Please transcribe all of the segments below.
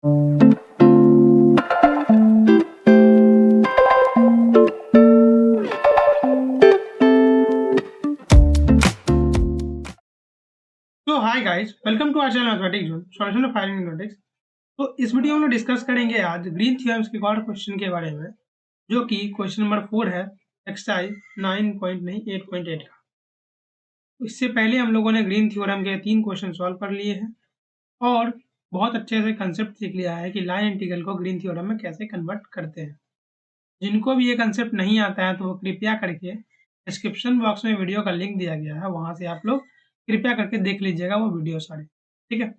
तो hi guys, welcome to our channel mathematics zone solution of final mathematics. तो इस video में discuss करेंगे आज ग्रीन थ्योरम्स के गॉड क्वेश्चन के बारे में, जो कि क्वेश्चन नंबर 4 है, एक्सरसाइज 8 का। तो इससे पहले हम लोगों ने ग्रीन थ्योरम के 3 क्वेश्चन सॉल्व कर लिए हैं और बहुत अच्छे से कंसेप्ट सीख लिया है कि लाइन इंटीग्रल को ग्रीन थ्योरम में कैसे कन्वर्ट करते हैं। जिनको भी ये कंसेप्ट नहीं आता है तो वो कृपया करके डिस्क्रिप्शन बॉक्स में वीडियो का लिंक दिया गया है, वहाँ से आप लोग कृपया करके देख लीजिएगा वो वीडियो सारे, ठीक है।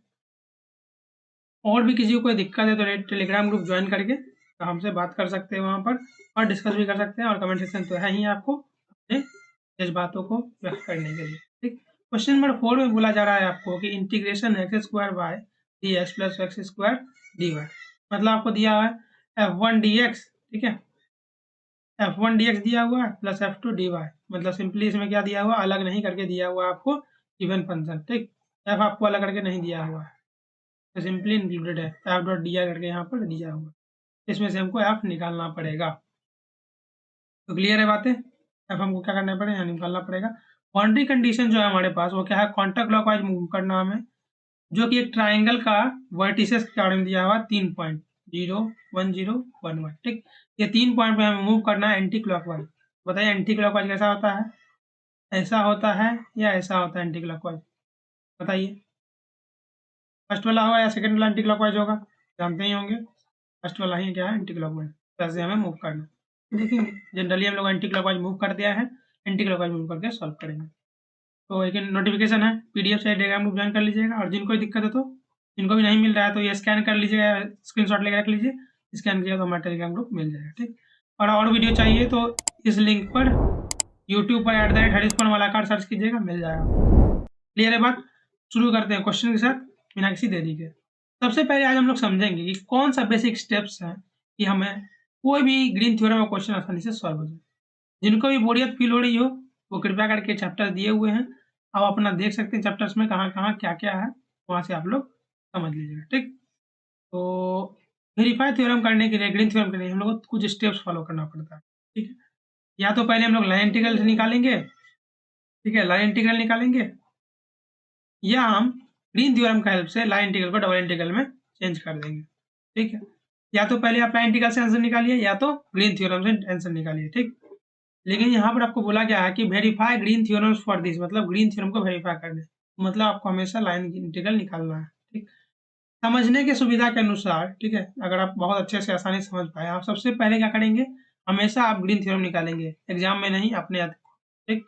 और भी किसी को कोई दिक्कत है तो टेलीग्राम ग्रुप ज्वाइन करके हमसे बात कर सकते हैं वहाँ पर, और डिस्कस भी कर सकते हैं, और कमेंट सेक्शन तो है ही आपको अपने जज्बातों को व्यक्त करने के लिए, ठीक। क्वेश्चन नंबर 4 में बोला जा रहा है आपको कि integration x square by d x plus x square d y, मतलब आपको दिया है f1 dx, ठीक है। f1 dx दिया हुआ है प्लस f2 dy, मतलब सिंपली इसमें क्या दिया हुआ, अलग नहीं करके दिया हुआ आपको गिवन फंक्शन, ठीक। f आपको अलग करके नहीं दिया हुआ है, तो सिंपली इंक्लूडेड है, एफ डॉट डी करके यहाँ पर दिया हुआ, इसमें से हमको एफ निकालना पड़ेगा। तो क्लियर है बातें, एफ हमको क्या करना पड़ेगा, यहाँ निकालना पड़ेगा। बाउंड्री कंडीशन जो है हमारे पास वो क्या है, काउंटर क्लॉकवाइज मूव करना हमें, जो कि एक ट्राइंगल का वर्टिसेस के बारे में दिया हुआ 3 पॉइंट 0 1 0 1 1, ठीक। ये 3 पॉइंट पे हमें मूव करना है एंटी क्लॉकवाइज। बताइए एंटी क्लॉकवाइज कैसा होता है, ऐसा होता है या ऐसा होता है एंटी क्लॉकवाइज, बताइए। फर्स्ट वाला होगा या सेकंड वाला एंटी क्लॉकवाइज होगा, जानते ही होंगे। फर्स्ट वाला ही क्या है, एंटी क्लॉकवाइज, कैसे हमें मूव करना है देखेंगे। जनरली हम लोग एंटी क्लॉकवाइज मूव कर दिया है, एंटी क्लॉकवाइज मूव करके सॉल्व करेंगे। तो एक नोटिफिकेशन है, पीडीएफ से डायग्राम ग्रुप ज्वाइन कर लीजिएगा, और जिनको दिक्कत है तो, जिनको भी नहीं मिल रहा है तो ये स्कैन कर लीजिएगा, स्क्रीनशॉट लेकर रख लीजिए, स्कैन किया तो हमारा टेलीग्राम ग्रुप मिल जाएगा, ठीक। और वीडियो चाहिए तो इस लिंक पर यूट्यूब पर @ हरीश सर्च कीजिएगा, मिल जाएगा। क्लियर है बात, शुरू करते हैं क्वेश्चन के साथ बिना किसी देरी के। सबसे पहले आज हम लोग समझेंगे कि कौन सा बेसिक स्टेप्स हैं कि हमें कोई भी ग्रीन थ्योरम का क्वेश्चन आसानी से सॉल्व हो जाए। जिनको भी बोरियत फील हो रही हो वो कृपया करके चैप्टर दिए हुए हैं, आप अपना देख सकते हैं चैप्टर्स में कहाँ कहाँ क्या क्या है, वहाँ से आप लोग समझ लीजिएगा, ठीक। तो वेरीफाई थ्योरम करने के लिए, ग्रीन थ्योरम के लिए हम लोग को कुछ स्टेप्स फॉलो करना पड़ता है, ठीक है। या तो पहले हम लोग लाइन इंटीग्रल से निकालेंगे, ठीक है, लाइन इंटीग्रल निकालेंगे, या हम ग्रीन थ्योरम का हेल्प से लाइन इंटीग्रल को डबल इंटीग्रल में चेंज कर देंगे, ठीक है। या तो पहले आप लाइन इंटीग्रल से आंसर निकालिए या तो ग्रीन थ्योरम से आंसर निकालिए, ठीक। लेकिन यहाँ पर आपको बोला गया है कि verify green theorems for this, मतलब ग्रीन थ्योरम को वेरीफाई करने, मतलब आपको हमेशा लाइन इंटीग्रल निकालना है, ठीक। समझने की सुविधा के अनुसार, ठीक है, अगर आप बहुत अच्छे से आसानी से समझ पाए, आप सबसे पहले क्या करेंगे, हमेशा आप ग्रीन थ्योरम निकालेंगे, एग्जाम में नहीं अपने आप, ठीक।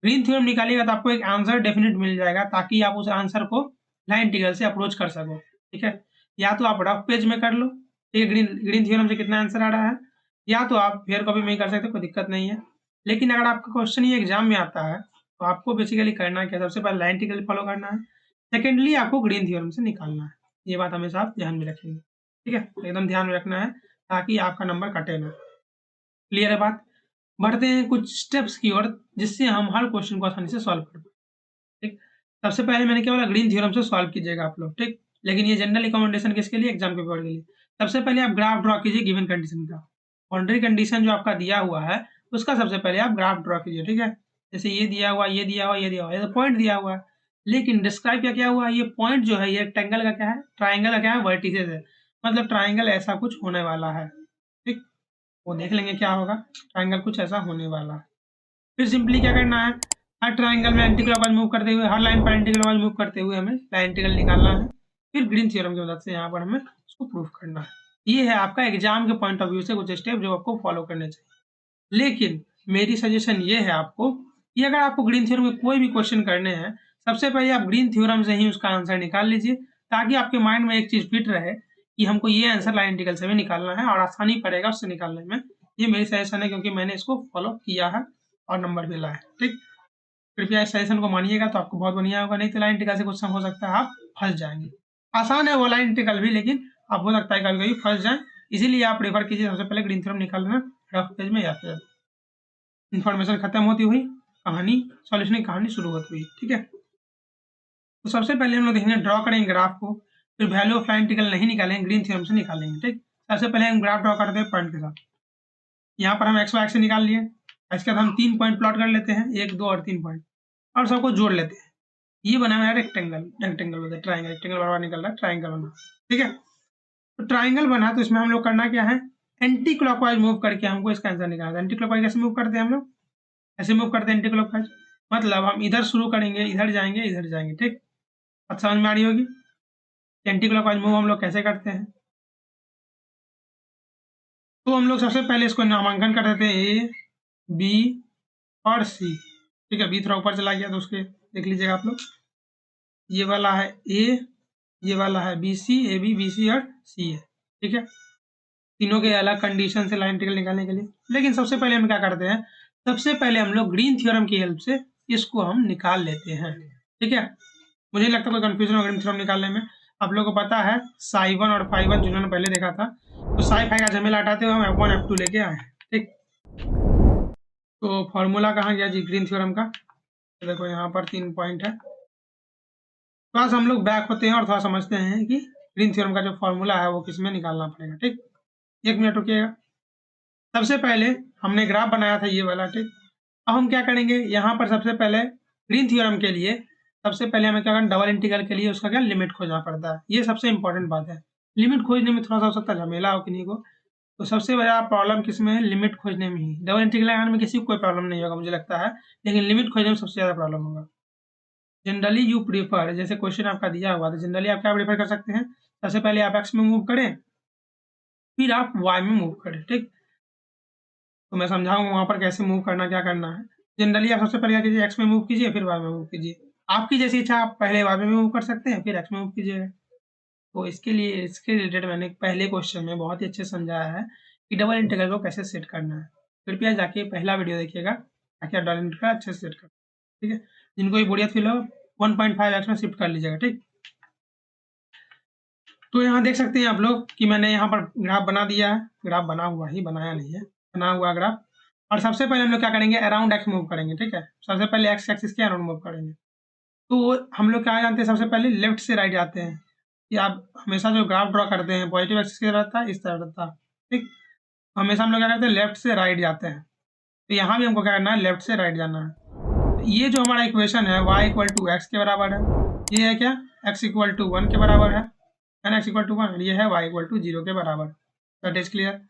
ग्रीन थ्योरम निकालिएगा तो आपको एक आंसर डेफिनेट मिल जाएगा, ताकि आप उस आंसर को लाइन इंटीग्रल से अप्रोच कर सको, ठीक है। या तो आप रफ पेज में कर लो, ठीक है, ग्रीन ग्रीन थ्योरम से कितना आंसर आ रहा है, या तो आप फेयर कॉपी में ही कर सकते हो, कोई दिक्कत नहीं है। लेकिन अगर आपका क्वेश्चन ही एग्जाम में आता है तो आपको बेसिकली करना क्या, सबसे पहले लाइन इंटीग्रल फॉलो करना है, सेकेंडली आपको ग्रीन थ्योरम से निकालना है। ये बात हमेशा आप ध्यान में रखेंगे, ठीक है, एकदम ध्यान में रखना है ताकि आपका नंबर कटे ना। क्लियर है बात, बढ़ते हैं कुछ स्टेप्स की ओर जिससे हम हर क्वेश्चन को आसानी से सॉल्व कर पाए, ठीक। सबसे पहले मैंने क्या बोला, ग्रीन थ्योरम से सॉल्व कीजिएगा आप लोग, ठीक। लेकिन ये जनरल रिकमेंडेशन किसके लिए, एग्जाम के पेपर के लिए। सबसे पहले आप ग्राफ ड्रॉ कीजिए गिवन कंडीशन का, बाउंड्री कंडीशन जो आपका दिया हुआ है उसका सबसे पहले आप ग्राफ ड्रॉ कीजिए, ठीक है। जैसे ये दिया हुआ, ये दिया हुआ, ये दिया हुआ, ये तो पॉइंट दिया हुआ है, लेकिन डिस्क्राइब क्या किया हुआ है, ये पॉइंट जो है ये रेक्टेंगल का क्या है, ट्राइंगल का क्या है, वर्टिसेस है, मतलब ट्राइंगल ऐसा कुछ होने वाला है, ठीक। वो देख लेंगे क्या होगा, ट्राइंगल कुछ ऐसा होने वाला है। फिर सिंपली क्या करना है, हर ट्राइंगल में एंटी क्लॉकवाइज मूव करते हुए, हर लाइन पर एंटी क्लॉकवाइज मूव करते हुए हमें लाइन इंटीग्रल निकालना है। फिर ग्रीन थ्योरम की मदद से यहाँ पर हमें उसको प्रूफ करना है। ये है आपका एग्जाम के पॉइंट ऑफ व्यू से कुछ स्टेप जो आपको फॉलो करने चाहिए। लेकिन मेरी सजेशन ये है आपको कि अगर आपको ग्रीन थ्योरम के कोई भी क्वेश्चन करने हैं, सबसे पहले आप ग्रीन थ्योरम से ही उसका आंसर निकाल लीजिए, ताकि आपके माइंड में एक चीज फिट रहे कि हमको ये आंसर लाइन इंटीग्रल से भी निकालना है और आसानी पड़ेगा उससे निकालने में। ये मेरी सजेशन है क्योंकि मैंने इसको फॉलो किया है और नंबर भी लाया है, ठीक। कृपया इस सजेशन को मानिएगा तो आपको बहुत बढ़िया होगा, नहीं तो लाइन इंटीग्रल से कुछ सम हो सकता है आप फंस जाएंगे। आसान है वो लाइन इंटीग्रल भी, लेकिन आप हो सकता है कभी कभी फंस जाए, इसीलिए आप प्रेफर कीजिए सबसे पहले ग्रीन थ्योरम निकालना रफ पेज में, या फिर इन्फॉर्मेशन खत्म होती हुई कहानी, सॉल्यूशन की कहानी शुरू होती हुई, ठीक है। तो सबसे पहले हम लोग देखेंगे, ड्रॉ करेंगे ग्राफ को। फिर वैल्यू ऑफ लाइन इंटीग्रल नहीं निकालेंगे, ग्रीन थ्योरम से निकालेंगे। ठीक, सबसे पहले हम ग्राफ ड्रॉ करते हैं पॉइंट के साथ। यहाँ पर हम एक्स वाई से निकाल लिए, इसके बाद हम 3 पॉइंट प्लॉट कर लेते हैं, 1 2 और 3 पॉइंट, और सबको जोड़ लेते हैं। ये बना हुआ है रेक्टेंगल, रेक्टेंगल बोलते हैं ट्राइंगल, रेक्टेंगल बार बार निकल रहा है, ट्राइंगल बना। ठीक है, तो ट्राइंगल बना तो इसमें हम लोग करना क्या है, एंटी क्लॉकवाइज मूव करके हमको इसका आंसर निकालना है। एंटी क्लॉकवाइज कैसे मूव करते हैं हम लोग, ऐसे मूव करते हैं एंटी क्लॉकवाइज, मतलब हम इधर शुरू करेंगे, इधर जाएंगे, इधर जाएंगे। ठीक, अब समझ में आ रही होगी एंटी क्लॉकवाइज मूव हम लोग कैसे करते हैं। तो हम लोग सबसे पहले इसको नामांकन कर देते हैं ए बी और सी। ठीक है, बी थोड़ा ऊपर चला गया तो उसके देख लीजिएगा आप लोग, ये वाला है ए, ये वाला है B C, A B B C और सी है। ठीक है, तीनों के अलग कंडीशन से लाइन इंटीग्रल निकालने के लिए। लेकिन सबसे पहले हम क्या करते हैं, सबसे पहले हम लोग ग्रीन थ्योरम की हेल्प से इसको हम निकाल लेते हैं। ठीक है, मुझे नहीं लगता कोई कंफ्यूजन होगा ग्रीन थ्योरम निकालने में। आप लोगों को पता है साई वन और फाई वन जिन्होंने पहले देखा था, तो साई फाई का झमेला हटाते हुए हम F1 F2 लेके आए हैं। ठीक, तो फॉर्मूला कहाँ गया जी ग्रीन थ्योरम का, तो देखो यहाँ पर 3 पॉइंट है। थोड़ा सा हम लोग बैक होते हैं और थोड़ा समझते हैं कि ग्रीन थ्योरम का जो फॉर्मूला है वो किस में निकालना पड़ेगा। ठीक, 1 मिनट रुकिएगा। सबसे पहले हमने ग्राफ बनाया था ये वाला। ठीक, अब हम क्या करेंगे, यहाँ पर सबसे पहले ग्रीन थ्योरम के लिए सबसे पहले हमें क्या करना, डबल इंटीग्रल के लिए उसका क्या लिमिट खोजना पड़ता है। ये सबसे इंपॉर्टेंट बात है, लिमिट खोजने में थोड़ा सा हो सकता है झमेला हो किन्हीं को, तो सबसे बड़ा प्रॉब्लम किसमें है, लिमिट खोजने में ही। डबल इंटीग्रल लगाने में किसी को कोई प्रॉब्लम नहीं होगा मुझे लगता है, लेकिन लिमिट खोजने में सबसे ज़्यादा प्रॉब्लम होगा। जनरली यू प्रीफर, जैसे क्वेश्चन आपका दिया हुआ तो जनरली आप क्या प्रीफर कर सकते हैं, सबसे पहले आप एक्स में मूव करें, फिर आप वाई में मूव करें। ठीक, तो मैं समझाऊंगा वहाँ पर कैसे मूव करना, क्या करना है। जनरली आप सबसे पहले क्या कीजिए, एक्स में मूव कीजिए, फिर वाई में मूव कीजिए। आपकी जैसी इच्छा, आप पहले वाई में मूव कर सकते हैं, फिर एक्स में मूव कीजिएगा। तो इसके लिए, इसके रिलेटेड मैंने पहले क्वेश्चन में बहुत ही अच्छे से समझाया है कि डबल इंटीग्रल को कैसे सेट करना है। कृपया जाके पहला वीडियो देखिएगा ताकि आप डबल इंटीग्रल अच्छे से सेट कर। ठीक है, जिनको भी बोरियत फील हो 1.5x में शिफ्ट कर लीजिएगा। ठीक, तो यहाँ देख सकते हैं आप लोग कि मैंने यहाँ पर ग्राफ बना दिया है, ग्राफ बना हुआ ही, बनाया नहीं है, बना हुआ ग्राफ। और सबसे पहले हम लोग क्या करेंगे, अराउंड एक्स मूव करेंगे। ठीक है, सबसे पहले एक्स एक्सिस के अराउंड मूव करेंगे। तो हम लोग क्या जानते हैं, सबसे पहले लेफ्ट से राइट जाते हैं, कि आप हमेशा जो ग्राफ ड्रॉ करते हैं पॉजिटिव एक्सिस की तरह रहता है, इस तरह रहता है। ठीक, हमेशा हम लोग क्या करते हैं, लेफ्ट से राइट जाते हैं। तो यहाँ भी हमको क्या करना है, लेफ्ट से राइट जाना है। तो ये जो हमारा इक्वेशन है y = x के बराबर है, ये है क्या, x = 1 के बराबर है ना, x = 1, ये है y = 0 के बराबर। That is clear.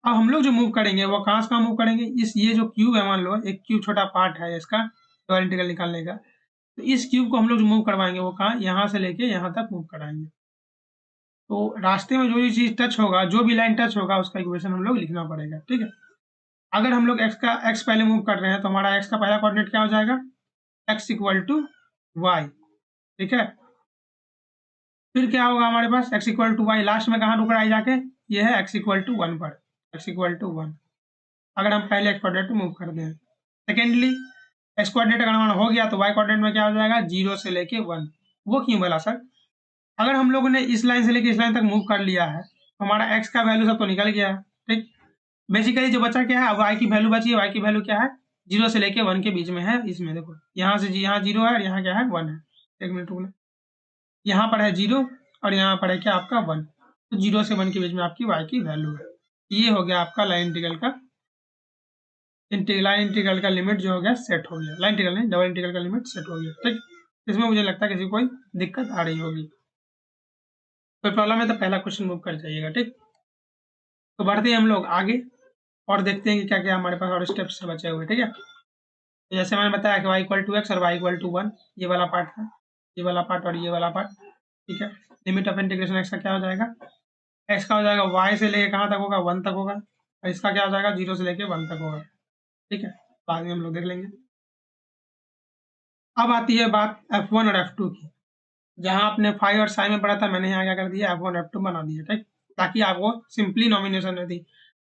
अब हम लोग जो मूव करेंगे वो कहाँ से कहाँ मूव करेंगे, इस ये जो क्यूब है, मान लो एक क्यूब छोटा पार्ट है इसका डबल इंटीग्रल निकालने का, तो इस क्यूब को हम लोग जो मूव करवाएंगे वो कहाँ, यहाँ से लेके यहाँ तक मूव कराएंगे। तो रास्ते में जो भी चीज टच होगा, जो भी लाइन टच होगा, उसका इक्वेशन हम लोग लिखना पड़ेगा। ठीक है, अगर हम लोग x पहले मूव कर रहे हैं तो हमारा x का पहला कोऑर्डिनेट क्या हो जाएगा, x = y। ठीक है, फिर क्या होगा हमारे पास, x = y, लास्ट में कहाँ रुक रहा है जाके, ये है x = 1 पर, x = 1, अगर हम पहले x कोऑर्डिनेट मूव कर दें। सेकेंडली x कोऑर्डिनेट अगर हमारा हो गया तो y कोऑर्डिनेट में क्या हो जाएगा, 0 से लेके 1। वो क्यों बोला सर, अगर हम लोगों ने इस लाइन से लेके इस लाइन तक मूव कर लिया है तो हमारा x का वैल्यू सब तो निकल गया है। ठीक, बेसिकली जो बचा क्या है, अब y की वैल्यू बची है, y की वैल्यू क्या है, 0 से लेके 1 के बीच में है। इसमें देखो यहाँ से यहाँ 0 है और यहाँ क्या है, 1 है। 1 मिनट रुकना, यहाँ पर है 0 और यहाँ पर है क्या आपका 1, तो 0 से 1 के बीच में आपकी y की वैल्यू है। ये हो गया आपका लाइन इंटीग्रल का, लाइन इंटीग्रल का लिमिट जो हो गया सेट हो गया, लाइन इंटीग्रल नहीं, डबल इंटीग्रल का लिमिट सेट हो गया। ठीक, इसमें मुझे लगता है किसी को कोई दिक्कत आ रही होगी, कोई प्रॉब्लम है तो पहला क्वेश्चन मूव कर जाइएगा। ठीक, तो बढ़ते हैं हम लोग आगे और देखते हैं कि क्या क्या हमारे पास और स्टेप्स बचे हुए। ठीक है, तो जैसे मैंने बताया कि y = x और y = 1, ये वाला पार्ट था, ये वाला पार्ट और ये वाला पार्ट। ठीक है, लिमिट ऑफ इंटीग्रेशन x का क्या हो जाएगा, x का हो जाएगा y से लेके कहाँ तक होगा, 1 तक होगा, और इसका क्या हो जाएगा, 0 से लेके 1 तक होगा। ठीक है, बाद में हम लोग देख लेंगे। अब आती है बात F1 और F2 की, जहाँ आपने फाई और साई में पढ़ा था, मैंने यहाँ क्या कर दिया, F1 F2 बना दिया। ठीक, ताकि आपको सिंपली नॉमिनेशन रहती,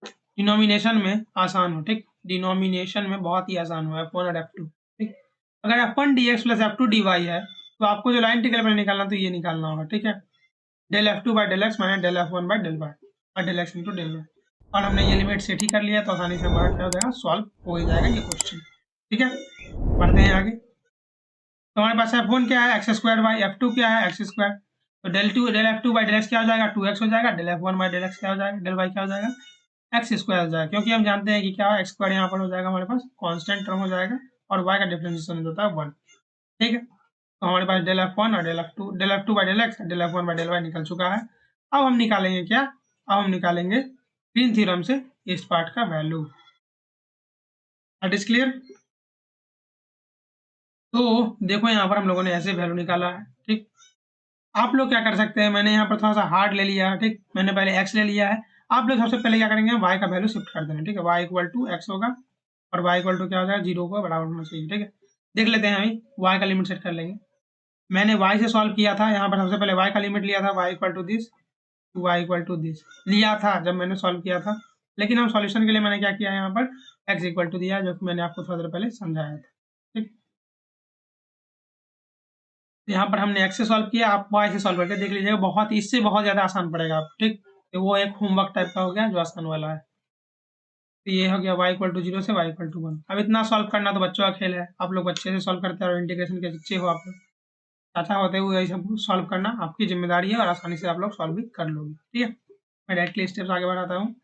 डिनोमिनेशन में आसान हो। ठीक, डिनोमिनेशन में बहुत ही आसान हो F1 और F2। ठीक, अगर F1 dx + F2 dy है तो आपको जो लाइन इंटीग्रल पर निकालना तो ये निकालना होगा। ठीक है, del F2/del x - del F1/del y और del x × del y, और हमने ये लिमिट सेट ही कर लिया तो आसानी से हमारा क्या हो जाएगा, सॉल्व हो ही जाएगा ये क्वेश्चन। ठीक है, बढ़ते हैं आगे। तो हमारे पास F1 क्या है, x² y, F2 क्या है, x²। तो del f two by del x क्या हो जाएगा, 2x हो जाएगा। Del f one by del x क्या हो जाएगा, डेल वाई क्या हो जाएगा, एक्स स्क्वायर हो जाएगा, क्योंकि हम जानते हैं कि क्या एक्स स्क्वायर यहाँ पर हो जाएगा हमारे पास कांस्टेंट टर्म हो जाएगा और y का डिफरेंशिएशन होता है 1। ठीक है, तो हमारे पास डेल एफ वन और del f two by del x, del f one by del y निकल चुका है। अब हम निकालेंगे क्या, अब हम निकालेंगे ग्रीन थ्योरम से इस पार्ट का वैल्यू। That is clear. तो देखो यहाँ पर हम लोगों ने ऐसे वैल्यू निकाला है। ठीक, आप लोग क्या कर सकते हैं, मैंने यहाँ पर थोड़ा सा हार्ड ले लिया है। ठीक, मैंने पहले एक्स ले लिया है, आप लोग सबसे पहले क्या करेंगे, वाई का वैल्यू शिफ्ट कर देंगे। ठीक है, वाई इक्वल टू एक्स होगा और वाई इक्वल टू क्या हो जाएगा, 0 को बराबर होना चाहिए। ठीक है, देख लेते हैं अभी वाई का लिमिट सेट कर लेंगे। मैंने वाई से सॉल्व किया था, यहाँ पर सबसे पहले वाई का लिमिट लिया था, y equal to this, y equal to this लिया था जब मैंने सॉल्व किया था। लेकिन हम सॉल्यूशन के लिए मैंने क्या किया, यहाँ पर एक्स इक्वल टू दिया, जो कि मैंने आपको थोड़ा देर पहले समझाया था। ठीक, यहाँ पर हमने एक्स से सॉल्व किया, आप वाई से सॉल्व करके देख लीजिएगा, बहुत इससे बहुत ज़्यादा आसान पड़ेगा आप। ठीक, तो वो एक होमवर्क टाइप का हो गया जो आसान वाला है। तो ये हो गया y इक्वल टू 0 से y इक्वल टू 1। अब इतना सॉल्व करना तो बच्चों का खेल है, आप लोग बच्चे से सॉल्व करते हैं और इंटीग्रेशन के अच्छे हो आप लोग, अच्छा होते हुए यही सब सॉल्व करना आपकी जिम्मेदारी है और आसानी से आप लोग सॉल्व भी कर लोगे। ठीक है, मैं डायरेक्टली स्टेप्स आगे बढ़ाता हूँ।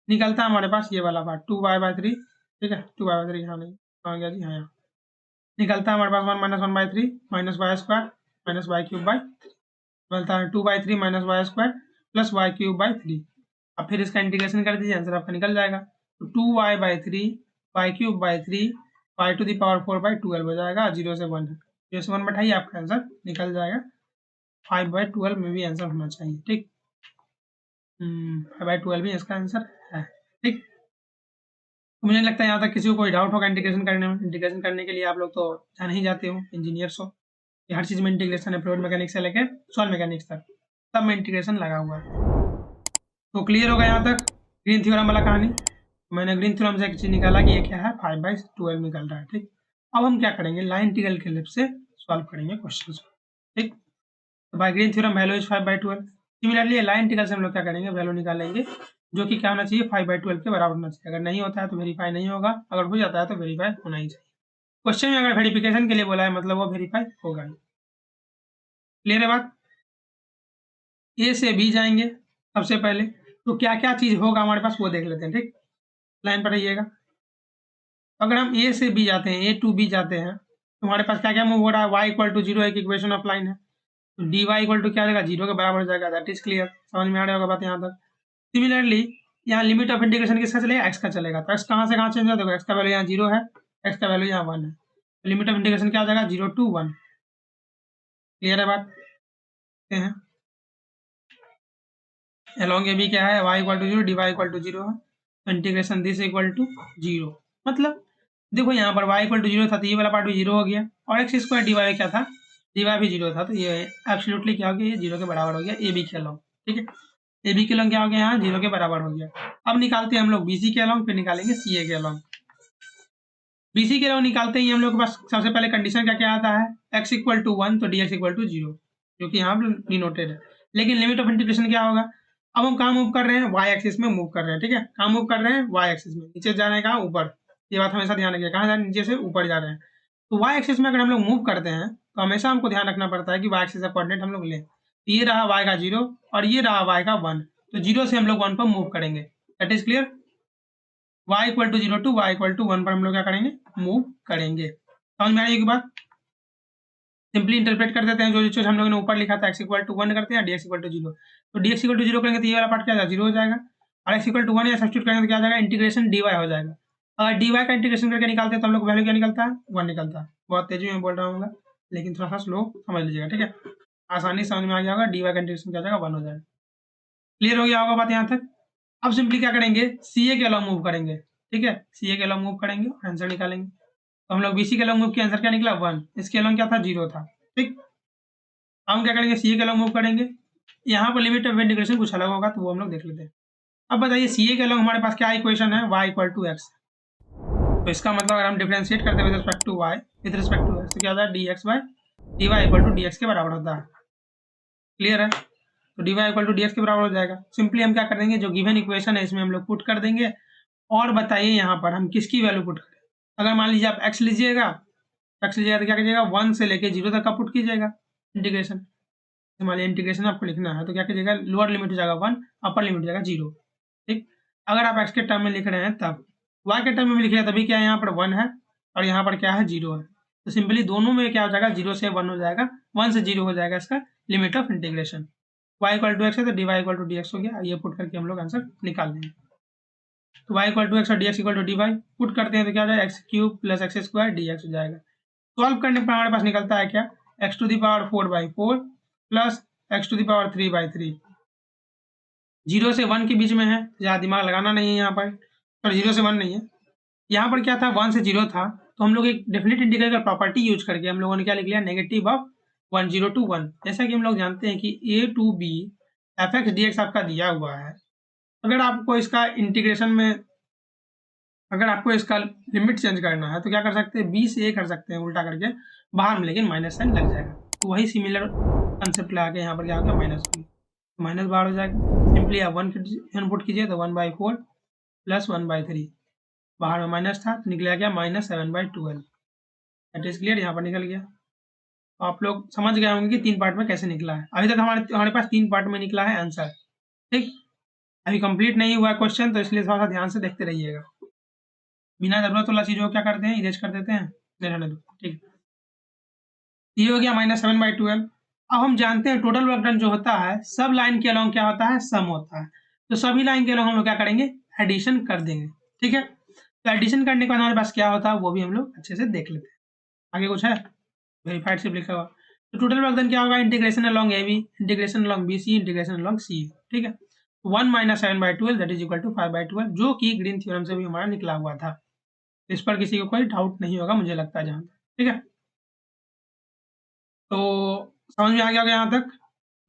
निकलता है हमारे पास ये वाला पार्ट 2y/3। ठीक है, 2y/3 यहाँ नहीं, कहाँ गया जी, हाँ यहाँ निकलता है हमारे पास 1 - 1/3 minus y square minus y cube by, बनता है 2/3 minus y square plus y cube by 3। अब फिर इसका इंटीग्रेशन कर दीजिए, आंसर आपका निकल जाएगा। तो 2y/3 y cube by 3 y to the power 4/12 हो जाएगा, 0 से 1 है, 0 से 1 बैठाइए, आपका आंसर निकल जाएगा। 5/12 में भी आंसर होना चाहिए। ठीक, 5/12 भी इसका आंसर है। ठीक, तो मुझे लगता है यहाँ तक किसी को कोई डाउट होगा इंटीग्रेशन करने में। इंटीग्रेशन करने के लिए आप लोग तो जान ही जाते हो, इंजीनियर्स हो, कि हर चीज़ में इंटीग्रेशन है, फ्लूइड मैकेनिक्स से लेकर सॉइल मैकेनिक्स तक सब में इंटीग्रेशन लगा हुआ है। तो क्लियर होगा यहाँ तक ग्रीन थ्योरम वाला कहानी। मैंने ग्रीन थ्योरम से एक चीज़ निकाला कि ये क्या है, 5/12 निकल रहा है। ठीक, अब हम क्या करेंगे, लाइन इंटीग्रल के हेल्प से सॉल्व करेंगे क्वेश्चन को। ठीक, तो by green theorem value is 5/12। Similarly line integral से हम लोग क्या करेंगे, वैल्यू निकालेंगे जो कि क्या होना चाहिए, 5/12 के बराबर होना चाहिए। अगर नहीं होता है तो वेरीफाई नहीं होगा, अगर हो जाता है तो वेरीफाई होना ही चाहिए। क्वेश्चन में अगर वेरिफिकेशन के लिए बोला है मतलब वो वेरीफाई होगा। क्लियर है बात। ए से बी जाएंगे सबसे पहले, तो क्या क्या चीज़ होगा हमारे पास वो देख लेते हैं। ठीक, लाइन पर रहिएगा। अगर हम ए से बी जाते हैं, ए टू बी जाते हैं, तो हमारे पास क्या क्या मूव हो रहा है, y इक्वल टू 0 एक इक्वेशन ऑफ लाइन है, तो डी वाई इक्वल टू क्या आ जाएगा, 0 के बराबर हो जाएगा। दैट इज क्लियर, समझ में आ रहा होगा बात यहाँ तक। सिमिलरली यहाँ लिमिट ऑफ इंटीग्रेशन किसका चलेगा, एक्स का चलेगा, तो एक्स कहाँ से कहाँ चेंज हो, देखो एक्स का वैल्यू यहाँ 0 है, एक्स का वैल्यू यहाँ 1 है, तो लिमिट ऑफ इंटीग्रेशन क्या हो जाएगा, 0 to 1। क्लियर है बात हैं। along ए बी क्या है, y equal to 0 d y equal to 0 है, तो इंटीग्रेशन दिस इक्वल टू 0। मतलब देखो यहाँ पर y इक्वल टू 0 था तो ये वाला पार्ट भी 0 हो गया, और एक्स स्क्वायर डी वाई क्या था, डी वाई भी 0 था, तो ये एब्सोल्युटली क्या हो गया, ये 0 के बराबर हो गया ए बी के अलॉन्ग। ठीक है, ए बी के अलॉन्ग क्या हो गया, यहाँ 0 के बराबर हो गया। अब निकालते हैं हम लोग बी सी के अलॉन्ग, फिर निकालेंगे सी ए के अलॉन्ग। बी सी के अलॉन्ग निकालते ही हम लोग के पास सबसे पहले कंडीशन क्या क्या आता है, एक्स इक्वल टू 1 तो डी एक्स इक्वल टू 0, जो कि यहाँ पर डिनोटेड है। लेकिन लिमिट ऑफ इंटीग्रेशन क्या होगा, अब हम कहाँ मूव कर रहे हैं, वाई एक्सिस में मूव कर रहे हैं। ठीक है, कहाँ मूव कर रहे हैं, वाई एक्सिस में, नीचे जा रहे हैं, कहाँ ऊपर, ये बात हमेशा ध्यान रखिए, कहाँ जा रहे हैं, नीचे से ऊपर जा रहे हैं। तो वाई एक्सिस में अगर हम लोग मूव करते हैं तो हमेशा हमको ध्यान रखना पड़ता है कि वाई एक्सिस का कोऑर्डिनेट हम लोग लें। तो ये रहा वाई का 0 और ये रहा वाई का 1, तो 0 से हम लोग 1 पर मूव करेंगे। That is clear, y equal to 0 to y equal to 1 पर हम लोग क्या करेंगे, मूव करेंगे। समझ में आ रही है बात। सिंपली इंटरप्रेट कर देते हैं, जो चीज हम लोगों ने ऊपर लिखा था, x इक्वल टू 1 करते हैं, डी एक्स इक्वल टू 0, तो डी एक्स इक्वल टू 0 करेंगे तो ये वाला पार्ट क्या जाएगा, 0 हो जाएगा, और x इक्वल टू 1 या सब्स्टिट्यूट करेंगे तो क्या आ जाएगा, इंटीग्रेशन डी वाई हो जाएगा। अगर डी वाई का इंटीग्रेशन करके निकालते हैं तो हम लोग वैल्यू क्या निकलता है, 1 निकलता है। बहुत तेजी में बोल रहा हूँ, लेकिन थोड़ा सा स्लो समझ लीजिएगा। ठीक है, आसानी समझ में आ गया होगा, डी वाई का इंटीग्रेशन क्या जाएगा, 1 हो जाएगा। क्लियर हो गया होगा बात यहाँ तक। अब सिंपली क्या करेंगे, सी ए के अलॉन्ग मूव करेंगे। ठीक है, सी ए के अलॉन्ग मूव करेंगे, आंसर निकालेंगे। तो हम लोग बी सी के अलॉन्ग मूव किया, आंसर क्या निकला, 1। इसके अलॉन्ग क्या था, 0 था। ठीक, हम क्या करेंगे, सी ए के अलॉन्ग मूव करेंगे, यहाँ पर लिमिट ऑफ इंटीग्रेशन कुछ अलग होगा तो वो हम लोग देख लेते हैं। अब बताइए सी ए के अलॉन्ग हमारे पास क्या इक्वेशन है, y इक्वल टू एक्स, तो इसका मतलब अगर हम डिफरेंशिएट करते हैं with respect to y with respect to x तो क्या होता है, d x by d y equal to d x के बराबर होता है। क्लियर है, तो d y equal to d x के बराबर हो जाएगा। सिंपली हम क्या कर देंगे, जो गिवन इक्वेशन है इसमें हम लोग पुट कर देंगे, और बताइए यहाँ पर हम किसकी वैल्यू पुट करें। अगर मान लीजिए आप x लीजिएगा, तो क्या कीजिएगा, 1 से लेके 0 तक का पुट कीजिएगा इंटीग्रेशन। मान लिया इंटीग्रेशन आपको लिखना है तो क्या कीजिएगा, लोअर लिमिट हो जाएगा 1, अपर लिमिट हो जाएगा 0। ठीक, अगर आप एक्स के टर्म में लिख रहे हैं तब, वाई के टर्म में भी लिखिए तभी क्या है, यहाँ पर 1 है और यहाँ पर क्या है 0 है, तो सिंपली दोनों में क्या हो जाएगा, 0 से 1 हो जाएगा, 1 से 0 हो जाएगा इसका limit of integration. y equal to x है तो dy इक्वल टू dx हो गया, ये पुट करके हम लोग आंसर निकाल देंगे। तो y इक्वल टू एक्स और dx equal to dy put करते हैं तो क्या हो जाएगा, x cube plus x square dx हो जाएगा। सॉल्व करने पर हमारे पास निकलता है क्या, x to the power 4/4 plus x to the power 3/3। 0 से 1 के बीच में है, ज़्यादा दिमाग लगाना नहीं है यहाँ पर, और 0 से 1 नहीं है, यहाँ पर क्या था 1 से 0 था, तो हम लोग एक डेफिनेट इंटीग्रल का प्रॉपर्टी यूज करके हम लोगों ने क्या लिख लिया, नेगेटिव ऑफ 1 0 to 1। जैसा कि हम लोग जानते हैं कि a to b F x D x आपका दिया हुआ है, अगर आपको इसका इंटीग्रेशन में, अगर आपको इसका लिमिट चेंज करना है तो क्या कर सकते हैं, b से a कर सकते हैं उल्टा करके बाहर में, लेकिन माइनस साइन लग जाएगा, तो वही सिमिलर कंसेप्ट लगा के यहाँ पर क्या होगा, माइनस होगी, माइनस बाहर हो जाएगा। सिंपली आप 1 इनपुट कीजिए तो 1/4 प्लस 1/3, बाहर में माइनस था तो निकला गया -7/12। दैट इज क्लियर, यहाँ पर निकल गया। तो आप लोग समझ गए होंगे कि 3 पार्ट में कैसे निकला है। अभी तक हमारे पास 3 पार्ट में निकला है आंसर। ठीक, अभी कंप्लीट नहीं हुआ है क्वेश्चन, तो इसलिए थोड़ा सा ध्यान से देखते रहिएगा। बिना जरूरत वाला चीज़ों को क्या करते हैं, इरेज कर देते हैं, नहीं रहने दो। ठीक, ये हो गया -7/12। अब हम जानते हैं टोटल वर्क डन जो होता है सब लाइन के अलॉन्ग क्या होता है, सम होता है, तो सभी लाइन के अलॉन्ग हम लोग क्या करेंगे, एडिशन कर देंगे। ठीक है, तो एडिशन करने के बाद हमारे पास क्या होता है वो भी हम लोग अच्छे से देख लेते हैं। आगे कुछ है, वेरीफाइड सिर्फ लिखा हुआ, तो टोटल वर्क डन क्या होगा, integration along A B, integration along B C, integration along C. ठीक है, 1 - 7/12 दैट इज इक्वल टू 5/12, जो कि ग्रीन थ्योरम से भी हमारा निकला हुआ था। इस पर किसी को कोई डाउट नहीं होगा मुझे लगता है जहाँ तक। ठीक है, तो समझ में आ गया होगा यहाँ तक,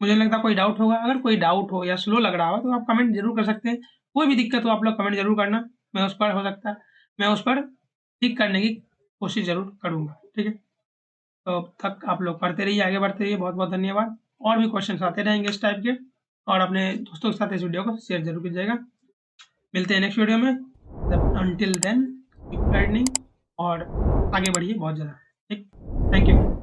मुझे नहीं लगता कोई डाउट होगा। अगर कोई डाउट हो या स्लो लग रहा हो तो आप कमेंट जरूर कर सकते हैं, कोई भी दिक्कत हो आप लोग कमेंट जरूर करना, मैं उस पर हो सकता है मैं उस पर ठीक करने की कोशिश जरूर करूँगा। ठीक है, तो अब तक आप लोग पढ़ते रहिए, आगे बढ़ते रहिए। बहुत बहुत धन्यवाद। और भी क्वेश्चन आते रहेंगे इस टाइप के, और अपने दोस्तों के साथ इस वीडियो को शेयर जरूर कीजिएगा। मिलते हैं नेक्स्ट वीडियो में, अंटिल देन कीप लर्निंग और आगे बढ़िए बहुत ज़्यादा। ठीक, थैंक यू।